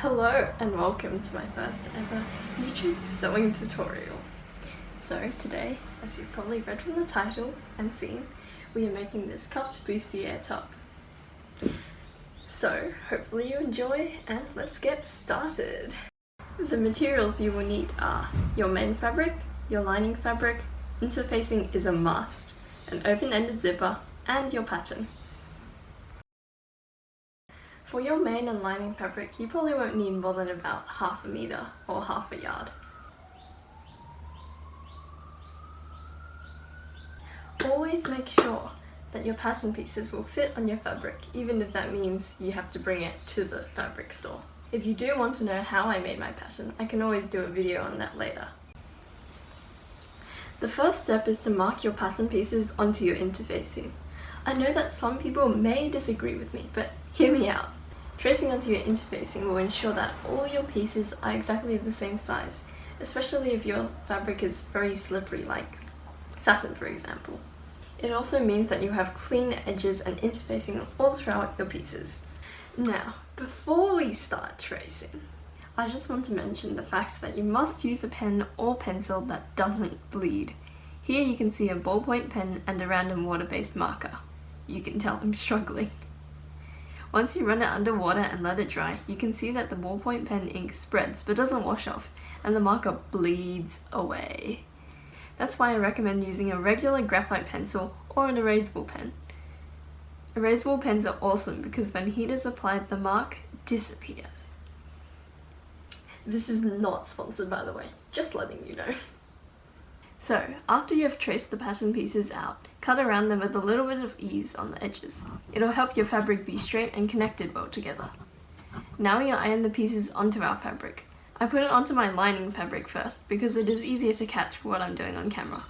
Hello and welcome to my first ever YouTube sewing tutorial. So today, as you've probably read from the title and seen, we are making this cupped bustier top. So hopefully you enjoy and let's get started. The materials you will need are your main fabric, your lining fabric, interfacing is a must, an open-ended zipper, and your pattern. For your main and lining fabric, you probably won't need more than about half a meter or half a yard. Always make sure that your pattern pieces will fit on your fabric, even if that means you have to bring it to the fabric store. If you do want to know how I made my pattern, I can always do a video on that later. The first step is to mark your pattern pieces onto your interfacing. I know that some people may disagree with me, but hear me out. Tracing onto your interfacing will ensure that all your pieces are exactly the same size, especially if your fabric is very slippery, like satin for example. It also means that you have clean edges and interfacing all throughout your pieces. Now, before we start tracing, I just want to mention the fact that you must use a pen or pencil that doesn't bleed. Here you can see a ballpoint pen and a random water-based marker. You can tell I'm struggling. Once you run it under water and let it dry, you can see that the ballpoint pen ink spreads but doesn't wash off, and the marker bleeds away. That's why I recommend using a regular graphite pencil or an erasable pen. Erasable pens are awesome because when heat is applied, the mark disappears. This is not sponsored, by the way, just letting you know. So, after you have traced the pattern pieces out, cut around them with a little bit of ease on the edges. It'll help your fabric be straight and connected well together. Now we iron the pieces onto our fabric. I put it onto my lining fabric first because it is easier to catch what I'm doing on camera.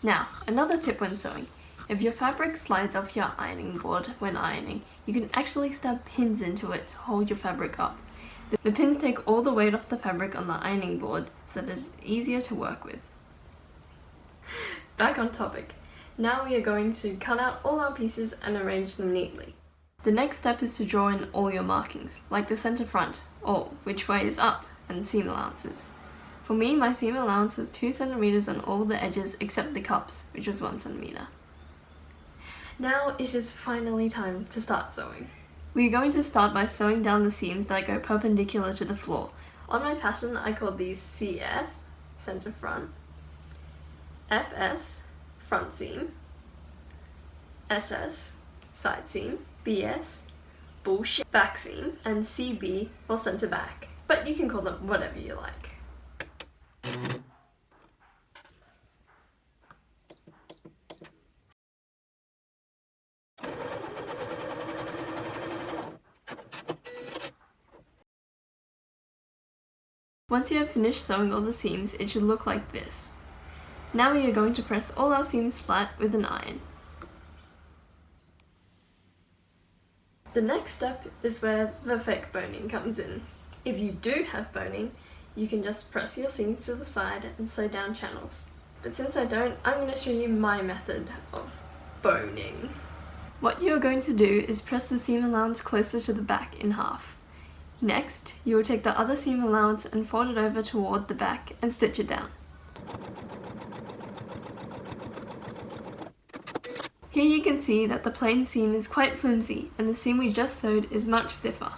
Now, another tip when sewing. If your fabric slides off your ironing board when ironing, you can actually stab pins into it to hold your fabric up. The pins take all the weight off the fabric on the ironing board so that it's easier to work with. Back on topic. Now we are going to cut out all our pieces and arrange them neatly. The next step is to draw in all your markings, like the center front, or which way is up, and seam allowances. For me, my seam allowance was 2 centimeters on all the edges except the cups, which was 1 centimeter. Now it is finally time to start sewing. We are going to start by sewing down the seams that go perpendicular to the floor. On my pattern, I called these CF, center front, FS, front seam, SS, side seam, BS, bullshit, back seam, and CB or center back. But you can call them whatever you like. Once you have finished sewing all the seams, it should look like this. Now we are going to press all our seams flat with an iron. The next step is where the fake boning comes in. If you do have boning, you can just press your seams to the side and sew down channels. But since I don't, I'm going to show you my method of boning. What you are going to do is press the seam allowance closer to the back in half. Next, you will take the other seam allowance and fold it over toward the back and stitch it down. Here you can see that the plain seam is quite flimsy and the seam we just sewed is much stiffer.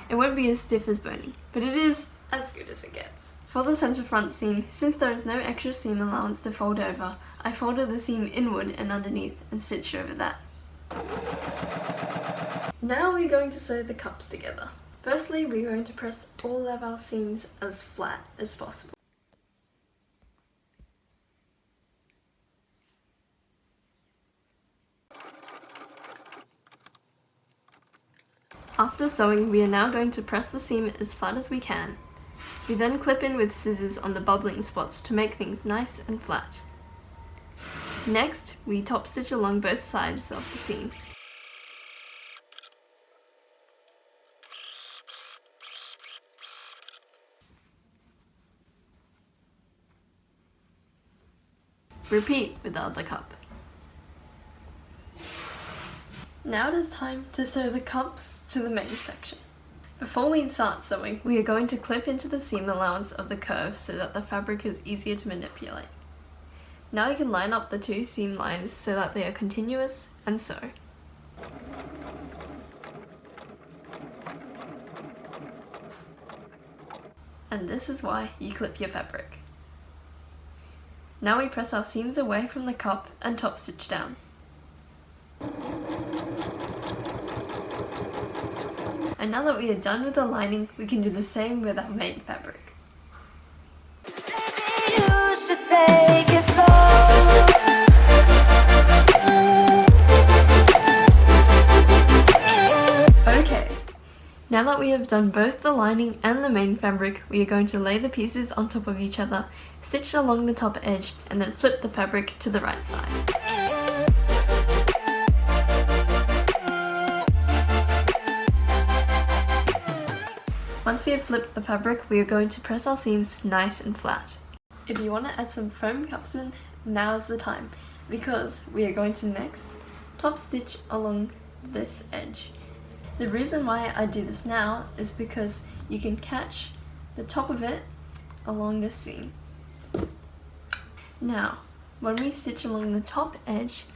It won't be as stiff as boning, but it is as good as it gets. For the center front seam, since there is no extra seam allowance to fold over, I folded the seam inward and underneath and stitched over that. Now we're going to sew the cups together. Firstly, we're going to press all of our seams as flat as possible. After sewing, we are now going to press the seam as flat as we can. We then clip in with scissors on the bubbling spots to make things nice and flat. Next, we top stitch along both sides of the seam. Repeat with the other cup. Now it is time to sew the cups to the main section. Before we start sewing, we are going to clip into the seam allowance of the curve so that the fabric is easier to manipulate. Now we can line up the two seam lines so that they are continuous and sew. And this is why you clip your fabric. Now we press our seams away from the cup and top stitch down. And now that we are done with the lining, we can do the same with our main fabric. Baby, you should take it slow. Okay, now that we have done both the lining and the main fabric, we are going to lay the pieces on top of each other, stitch along the top edge, and then flip the fabric to the right side. Once we have flipped the fabric, we are going to press our seams nice and flat. If you want to add some foam cups in, now's the time, because we are going to next top stitch along this edge. The reason why I do this now is because you can catch the top of it along this seam. Now, when we stitch along the top edge,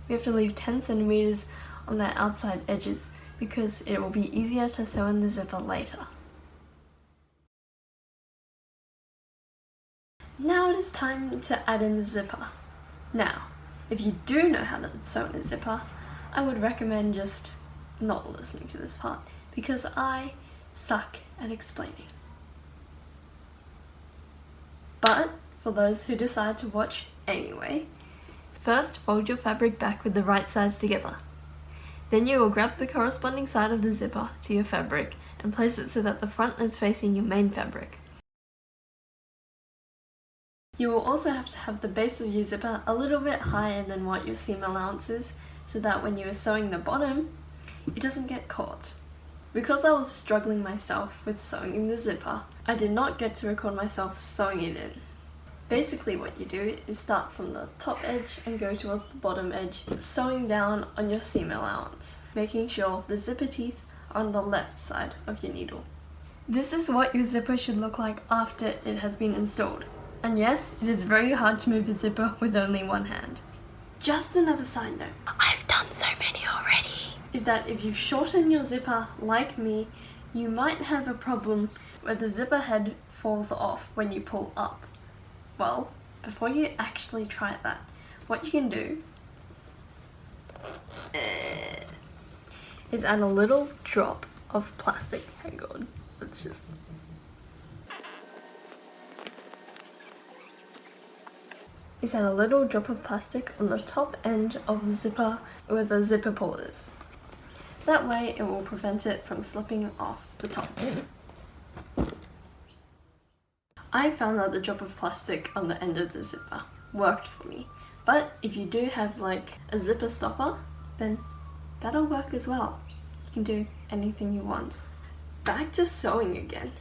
we have to leave 10 centimeters on the outside edges because it will be easier to sew in the zipper later. Now it is time to add in the zipper. Now, if you do know how to sew in a zipper, I would recommend just not listening to this part because I suck at explaining. But for those who decide to watch anyway, first fold your fabric back with the right sides together. Then you will grab the corresponding side of the zipper to your fabric and place it so that the front is facing your main fabric. You will also have to have the base of your zipper a little bit higher than what your seam allowance is so that when you are sewing the bottom, it doesn't get caught. Because I was struggling myself with sewing in the zipper, I did not get to record myself sewing it in. Basically what you do is start from the top edge and go towards the bottom edge, sewing down on your seam allowance, making sure the zipper teeth are on the left side of your needle. This is what your zipper should look like after it has been installed. And yes, it is very hard to move a zipper with only one hand. Just another side note, I've done so many already. is that if you shorten your zipper like me, you might have a problem where the zipper head falls off when you pull up. Well, before you actually try that, what you can do is add a little drop of plastic. Hang on, let's just... is add a little drop of plastic on the top end of the zipper where the zipper pull is. That way it will prevent it from slipping off the top. I found that the drop of plastic on the end of the zipper worked for me, but if you do have like a zipper stopper, then that'll work as well. You can do anything you want. Back to sewing again.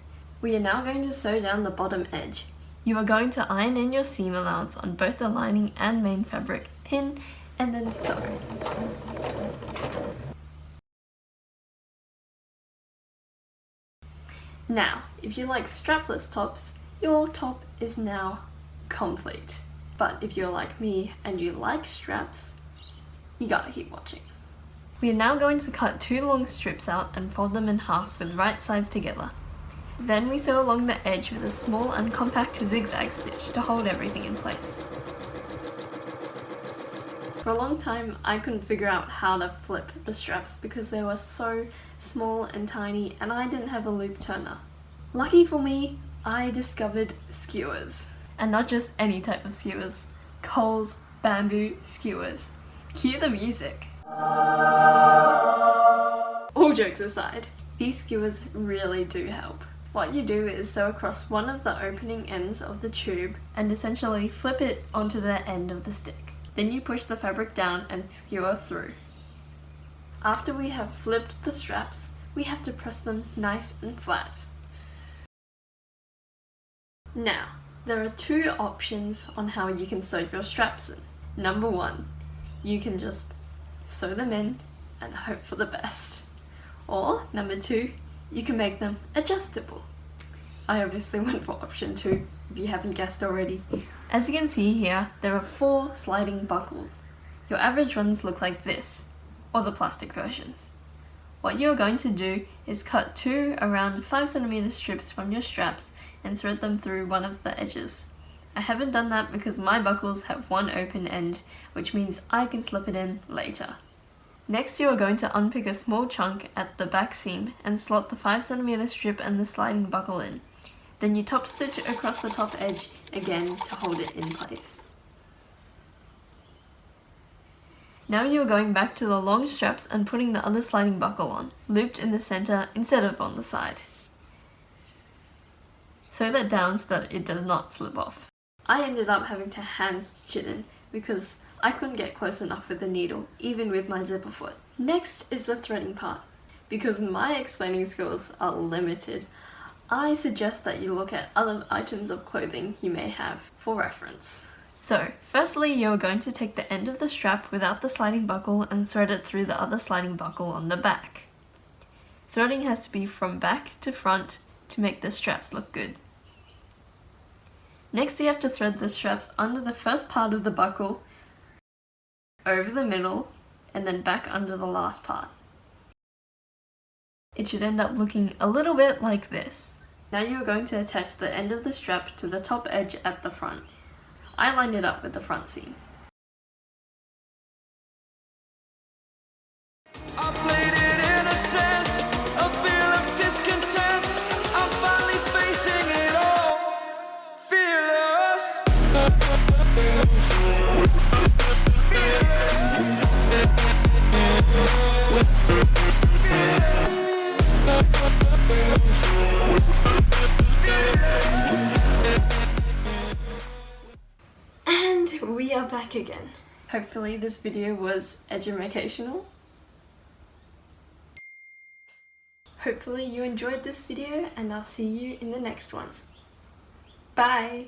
We are now going to sew down the bottom edge. You are going to iron in your seam allowance on both the lining and main fabric, pin, and then sew. Now, if you like strapless tops, your top is now complete. But if you're like me and you like straps, you gotta keep watching. We are now going to cut 2 long strips out and fold them in half with right sides together. Then we sew along the edge with a small and compact zigzag stitch to hold everything in place. For a long time, I couldn't figure out how to flip the straps because they were so small and tiny and I didn't have a loop turner. Lucky for me, I discovered skewers. And not just any type of skewers, Cole's bamboo skewers. Cue the music. All jokes aside, these skewers really do help. What you do is sew across one of the opening ends of the tube and essentially flip it onto the end of the stick. Then you push the fabric down and skewer through. After we have flipped the straps, we have to press them nice and flat. Now, there are 2 options on how you can sew your straps in. Number 1, you can just sew them in and hope for the best. Or number 2, you can make them adjustable. I obviously went for option 2, if you haven't guessed already. As you can see here, there are 4 sliding buckles. Your average ones look like this, or the plastic versions. What you're going to do is cut 2 around 5cm strips from your straps and thread them through one of the edges. I haven't done that because my buckles have one open end, which means I can slip it in later. Next, you are going to unpick a small chunk at the back seam and slot the 5cm strip and the sliding buckle in. Then you top stitch across the top edge again to hold it in place. Now you are going back to the long straps and putting the other sliding buckle on, looped in the center instead of on the side. Sew that down so that it does not slip off. I ended up having to hand stitch it in because I couldn't get close enough with the needle, even with my zipper foot. Next is the threading part. Because my explaining skills are limited, I suggest that you look at other items of clothing you may have for reference. So, firstly, you're going to take the end of the strap without the sliding buckle and thread it through the other sliding buckle on the back. Threading has to be from back to front to make the straps look good. Next, you have to thread the straps under the first part of the buckle, over the middle, and then back under the last part. It should end up looking a little bit like this. Now you are going to attach the end of the strap to the top edge at the front. I lined it up with the front seam. I played it innocent, a feel of discontent. I'm finally facing it all, fearless. And we are back again. Hopefully this video was educational. Hopefully you enjoyed this video and I'll see you in the next one. Bye!